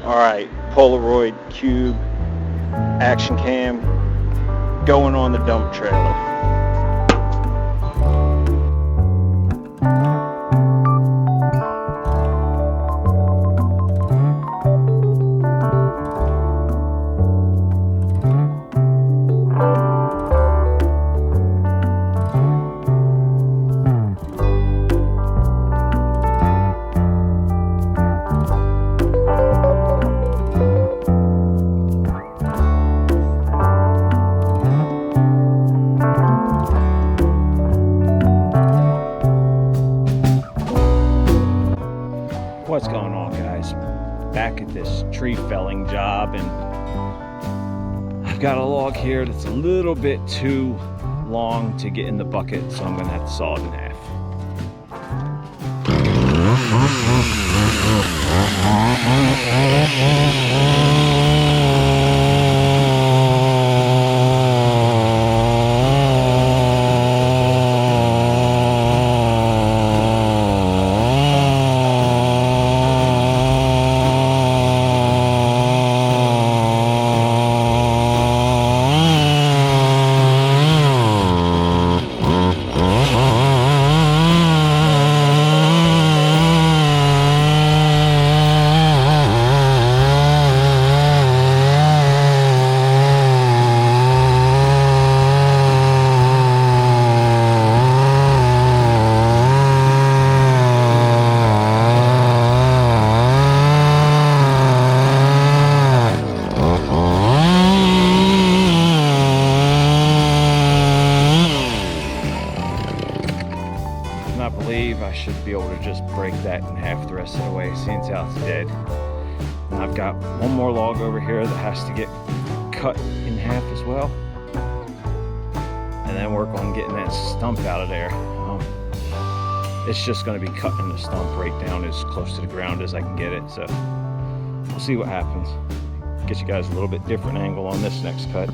Alright, Polaroid Cube action cam going on the dump trailer. What's going on, guys? Back at this tree felling job, and I've got a log here that's a little bit too long to get in the bucket, so I'm gonna have to saw it in half. I should be able to just break that in half the rest of the way, seeing how it's dead. And I've got one more log over here that has to get cut in half as well, and then work on getting that stump out of there. It's just going to be cutting the stump right down as close to the ground as I can get it, so we'll see what happens. Get you guys a little bit different angle on this next cut.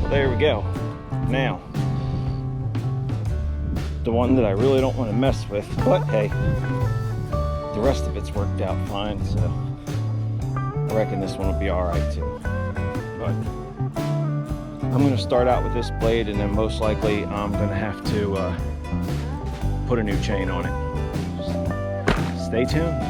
There we go. Now, the one that I really don't want to mess with, but hey, the rest of it's worked out fine, so I reckon this one will be all right too. But I'm going to start out with this blade, and then most likely I'm going to have to put a new chain on it. Just stay tuned.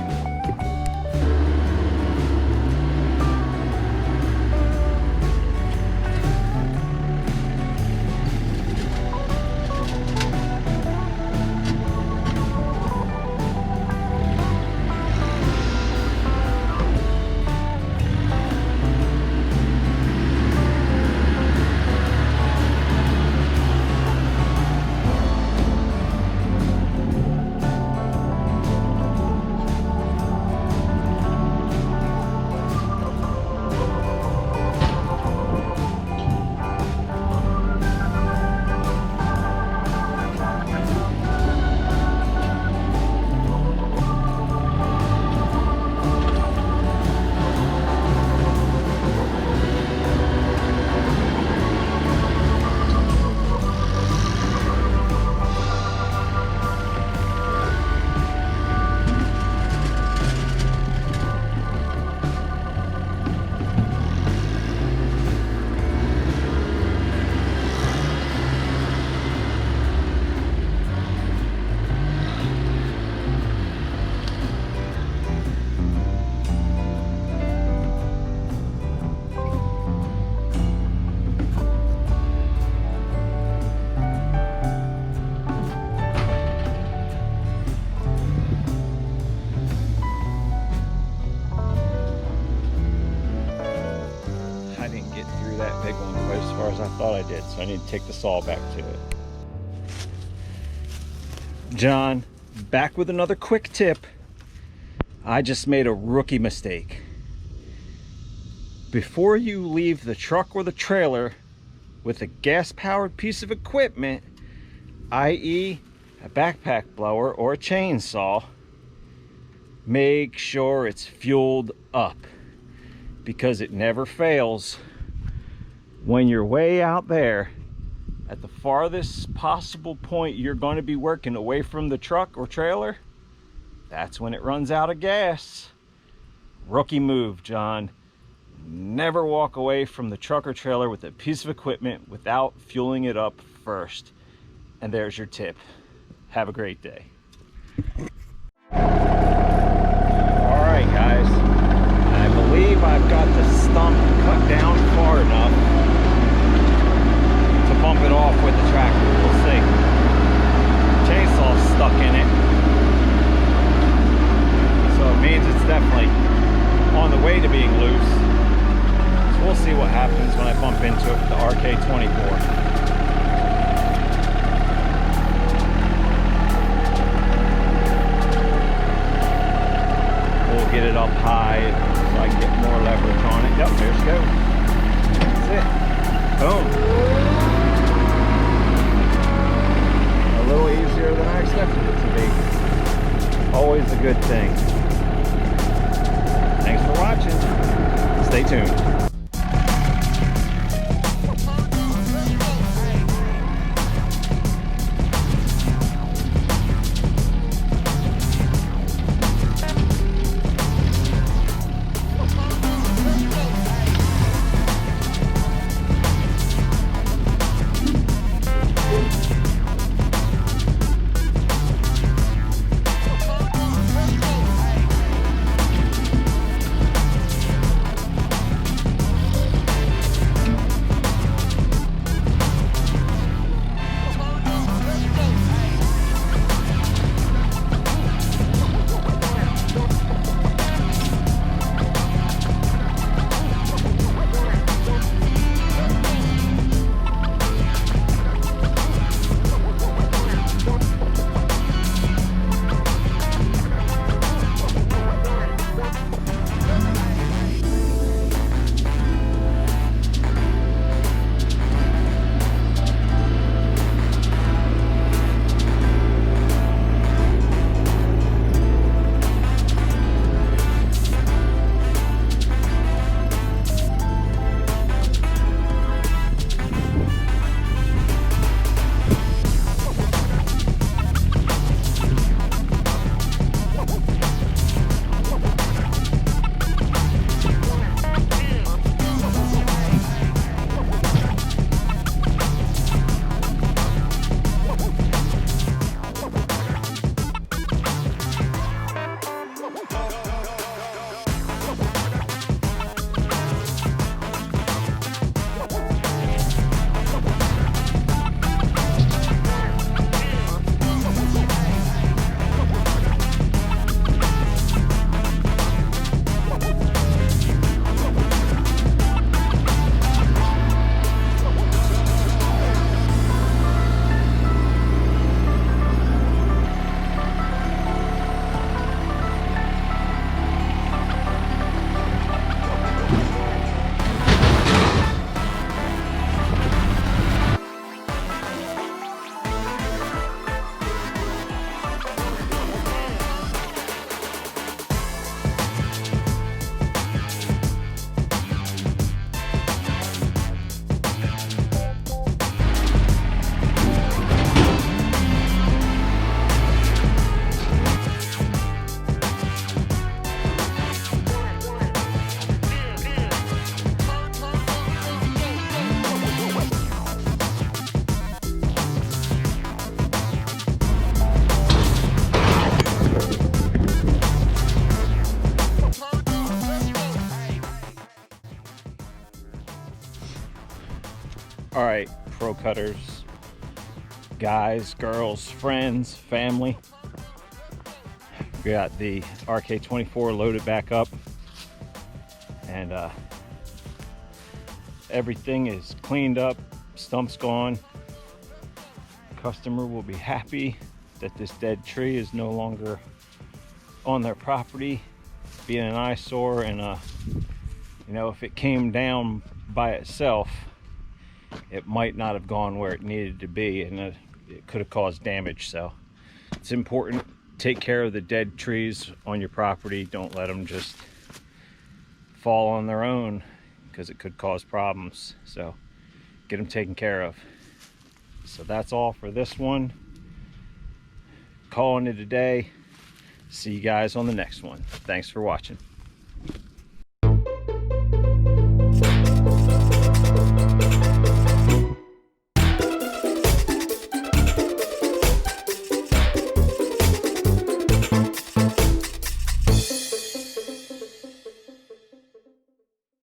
as far as I thought I did, so I need to take the saw back to it. John, back with another quick tip. I just made a rookie mistake. Before you leave the truck or the trailer with a gas-powered piece of equipment, i.e. a backpack blower or a chainsaw, make sure it's fueled up, because it never fails. When you're way out there at the farthest possible point you're going to be working away from the truck or trailer, that's when it runs out of gas. Rookie move, John. Never walk away from the truck or trailer with a piece of equipment without fueling it up first. And there's your tip. Have a great day. Alright guys, I believe I've got the stump cut down far enough to bump it off with the tractor. We'll see. Chainsaw's stuck in it, so it means it's definitely on the way to being loose. So we'll see what happens when I bump into it with the RK24. We'll get it up high so I can get more leverage on it. Yep, there she goes. That's it. Boom. A little easier than I expected it to be. Always a good thing. Thanks for watching. Stay tuned. All right, pro cutters, guys, girls, friends, family. We got the RK24 loaded back up, and everything is cleaned up, stump's gone. Customer will be happy that this dead tree is no longer on their property, being an eyesore. And you know, if it came down by itself, it might not have gone where it needed to be, and it could have caused damage. So it's important, take care of the dead trees on your property. Don't let them just fall on their own, because it could cause problems. So get them taken care of. So that's all for this one. Calling it a day. See you guys on the next one. Thanks for watching.